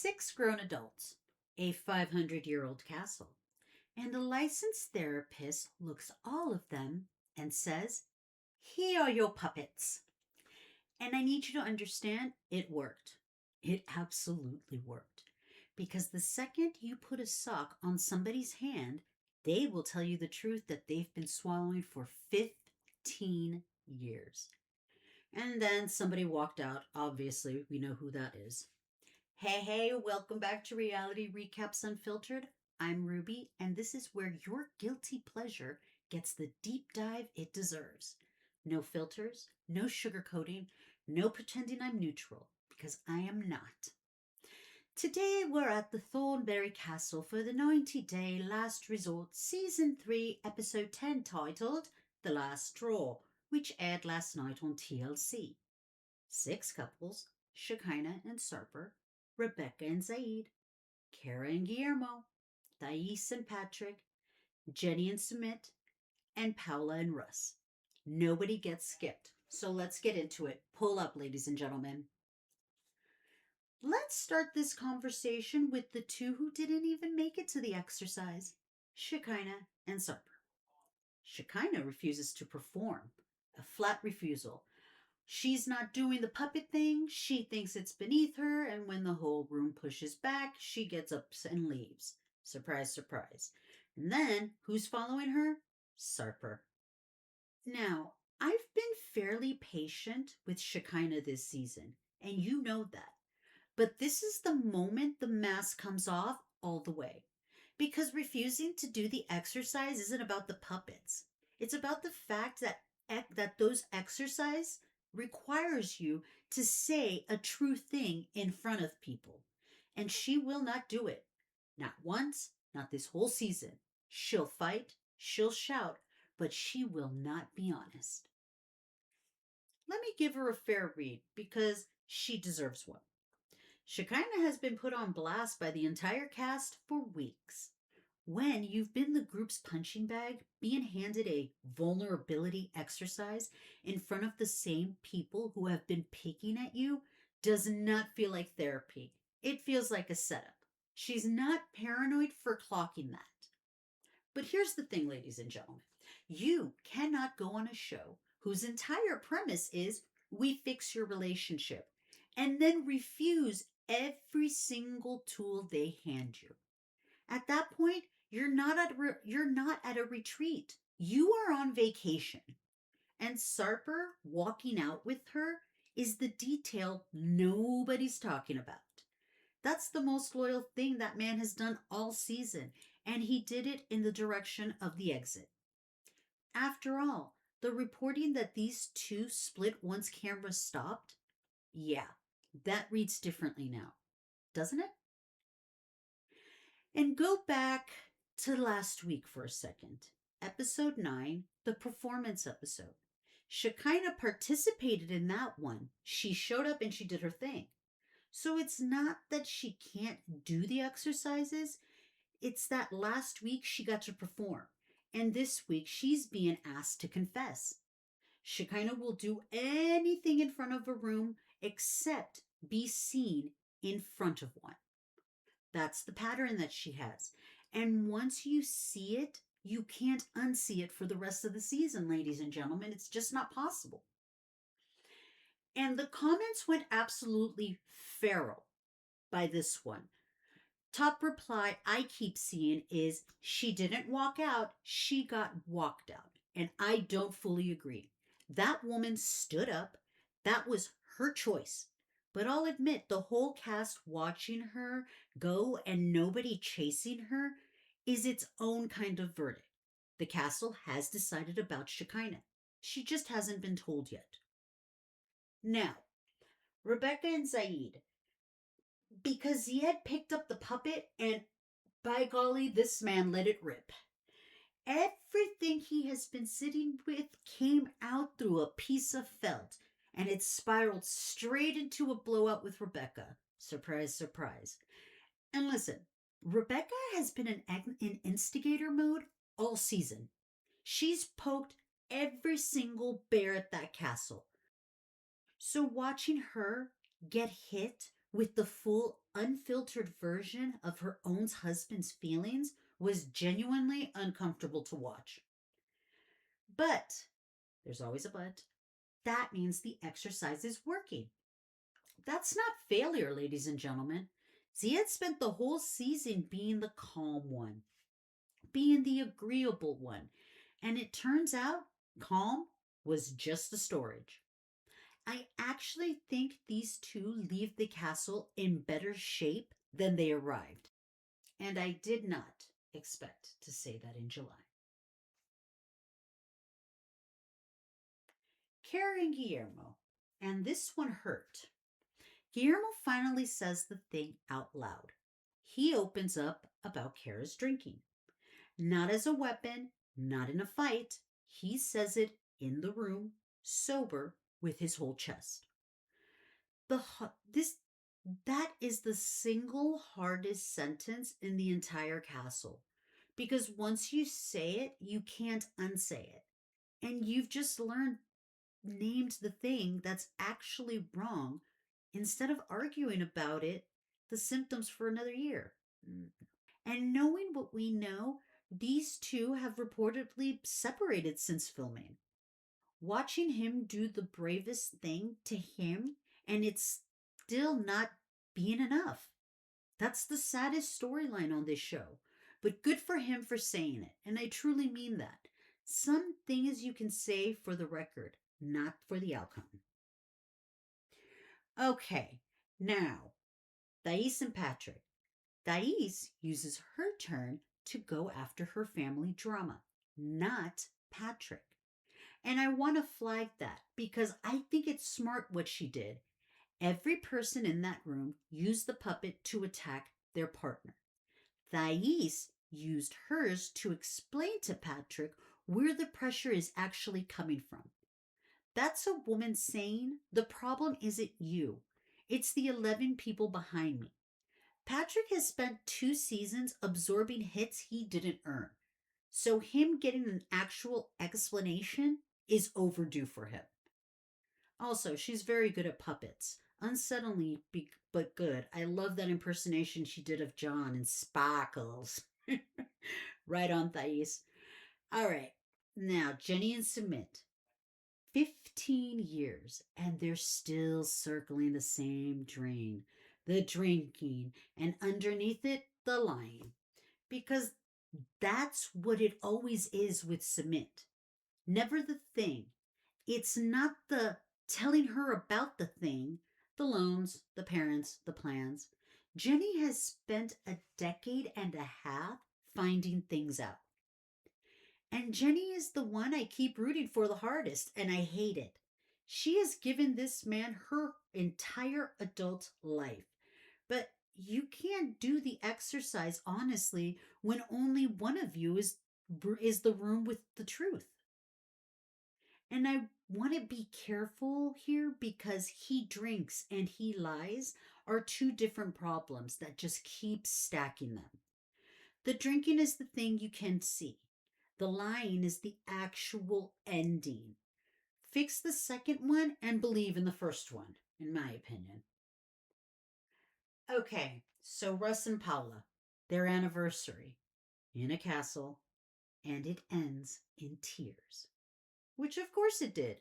6 grown adults, a 500-year-old castle, and a licensed therapist looks all of them and says, "Here are your puppets." And I need you to understand it worked. It absolutely worked. Because the second you put a sock on somebody's hand, they will tell you the truth that they've been swallowing for 15 years. And then somebody walked out. Obviously, we know who that is. Hey, welcome back to Reality Recaps Unfiltered. I'm Ruby, and this is where your guilty pleasure gets the deep dive it deserves. No filters, no sugarcoating, no pretending I'm neutral, because I am not. Today we're at the Thornberry Castle for the 90-day Last Resort Season 3, Episode 10, titled The Last Straw, which aired last night on TLC. 6 couples, Shekinah and Sarper, Rebecca and Zied, Kara and Guillermo, Thaís and Patrick, Jenny and Sumit, and Paola and Russ. Nobody gets skipped. So let's get into it. Pull up, ladies and gentlemen. Let's start this conversation with the two who didn't even make it to the exercise, Shekinah and Sarper. Shekinah refuses to perform, a flat refusal. She's not doing the puppet thing. She thinks it's beneath her, and when the whole room pushes back, she gets up and leaves. Surprise, surprise. And then, who's following her? Sarper. Now, I've been fairly patient with Shekinah this season, and you know that. But this is the moment the mask comes off all the way. Because refusing to do the exercise isn't about the puppets. It's about the fact that those exercises requires you to say a true thing in front of people. And she will not do it. Not once, not this whole season. She'll fight, she'll shout, but she will not be honest. Let me give her a fair read because she deserves one. Shekinah has been put on blast by the entire cast for weeks. When you've been the group's punching bag, being handed a vulnerability exercise in front of the same people who have been picking at you does not feel like therapy. It feels like a setup. She's not paranoid for clocking that. But here's the thing, ladies and gentlemen. You cannot go on a show whose entire premise is we fix your relationship and then refuse every single tool they hand you. At that point, you're not at a retreat. You are on vacation. And Sarper walking out with her is the detail nobody's talking about. That's the most loyal thing that man has done all season, and he did it in the direction of the exit. After all, the reporting that these two split once camera stopped, yeah, that reads differently now, doesn't it? And go back to last week for a second. Episode 9, the performance episode. Shekinah participated in that one. She showed up and she did her thing. So it's not that she can't do the exercises. It's that last week she got to perform. And this week she's being asked to confess. Shekinah will do anything in front of a room except be seen in front of one. That's the pattern that she has. And once you see it, you can't unsee it for the rest of the season, ladies and gentlemen. It's just not possible. And the comments went absolutely feral by this one. Top reply I keep seeing is, she didn't walk out, she got walked out. And I don't fully agree. That woman stood up. That was her choice. But I'll admit, the whole cast watching her go and nobody chasing her is its own kind of verdict. The castle has decided about Shekinah. She just hasn't been told yet. Now, Rebecca and Zied. Because Zied picked up the puppet and, by golly, this man let it rip. Everything he has been sitting with came out through a piece of felt, and it spiraled straight into a blowout with Rebecca. Surprise, surprise. And listen, Rebecca has been in instigator mode all season. She's poked every single bear at that castle. So watching her get hit with the full unfiltered version of her own husband's feelings was genuinely uncomfortable to watch. But, there's always a but, that means the exercise is working. That's not failure, ladies and gentlemen. Zied spent the whole season being the calm one, being the agreeable one, and it turns out calm was just a storage. I actually think these two leave the castle in better shape than they arrived. And I did not expect to say that in July. Carrying Guillermo. And this one hurt. Guillermo finally says the thing out loud. He opens up about Kara's drinking. Not as a weapon, not in a fight. He says it in the room, sober, with his whole chest. This that is the single hardest sentence in the entire castle. Because once you say it, you can't unsay it. And you've just named the thing that's actually wrong instead of arguing about it, the symptoms for another year. And knowing what we know, these two have reportedly separated since filming. Watching him do the bravest thing to him, and it's still not being enough. That's the saddest storyline on this show. But good for him for saying it, and I truly mean that. Some things you can say for the record, not for the outcome. Okay, now, Thaís and Patrick. Thaís uses her turn to go after her family drama, not Patrick. And I want to flag that because I think it's smart what she did. Every person in that room used the puppet to attack their partner. Thaís used hers to explain to Patrick where the pressure is actually coming from. That's a woman saying, the problem isn't you, it's the 11 people behind me. Patrick has spent 2 seasons absorbing hits he didn't earn. So him getting an actual explanation is overdue for him. Also, she's very good at puppets. Unsettlingly but good. I love that impersonation she did of John and Sparkles. Right on, Thais. All right. Now, Jenny and Sumit. 15 years, and they're still circling the same drain. The drinking, and underneath it, the lying. Because that's what it always is with Sumit. Never the thing. It's not the telling her about the thing, the loans, the parents, the plans. Jenny has spent a decade and a half finding things out. And Jenny is the one I keep rooting for the hardest, and I hate it. She has given this man her entire adult life. But you can't do the exercise honestly when only one of you is the room with the truth. And I want to be careful here because he drinks and he lies are two different problems that just keep stacking them. The drinking is the thing you can see. The lying is the actual ending. Fix the second one and believe in the first one, in my opinion. Okay, so Russ and Paola, their anniversary in a castle, and it ends in tears. Which, of course, it did.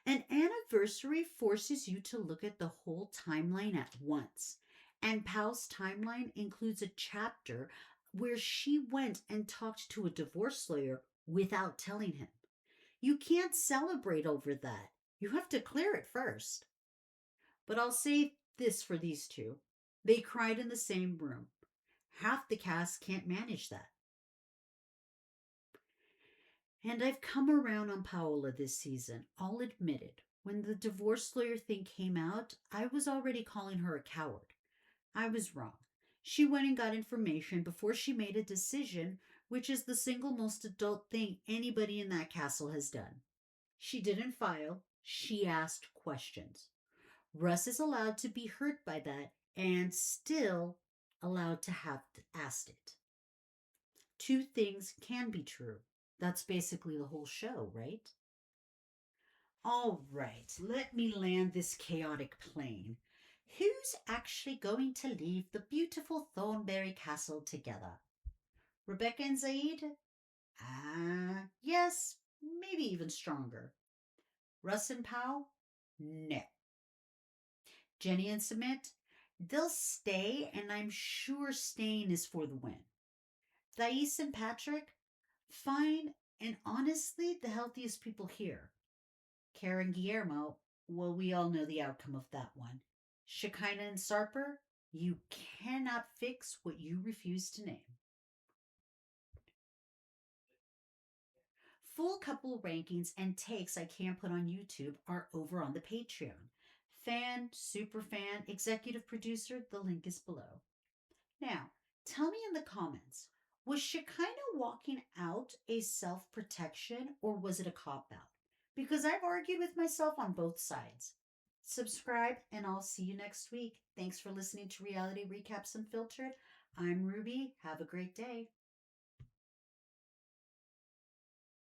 An anniversary forces you to look at the whole timeline at once. And Pal's timeline includes a chapter where she went and talked to a divorce lawyer without telling him. You can't celebrate over that. You have to clear it first. But I'll say this for these two. They cried in the same room. Half the cast can't manage that. And I've come around on Paola this season, I'll admit it. When the divorce lawyer thing came out, I was already calling her a coward. I was wrong. She went and got information before she made a decision, which is the single most adult thing anybody in that castle has done. She didn't file, she asked questions. Russ is allowed to be hurt by that and still allowed to have asked it. Two things can be true. That's basically the whole show, right? All right, let me land this chaotic plane. Who's actually going to leave the beautiful Thornberry Castle together? Rebecca and Zied? Yes, maybe even stronger. Russ and Paola? No. Jenny and Sumit? They'll stay, and I'm sure staying is for the win. Thaís and Patrick? Fine, and honestly, the healthiest people here. Karen Guillermo? Well, we all know the outcome of that one. Shekinah and Sarper? You cannot fix what you refuse to name. Full couple rankings and takes I can't put on YouTube are over on the Patreon. Fan, super fan, executive producer, the link is below. Now, tell me in the comments, was Shekinah walking out a self protection or was it a cop out? Because I've argued with myself on both sides. Subscribe and I'll see you next week. Thanks for listening to Reality Recaps Unfiltered. I'm Ruby. Have a great day.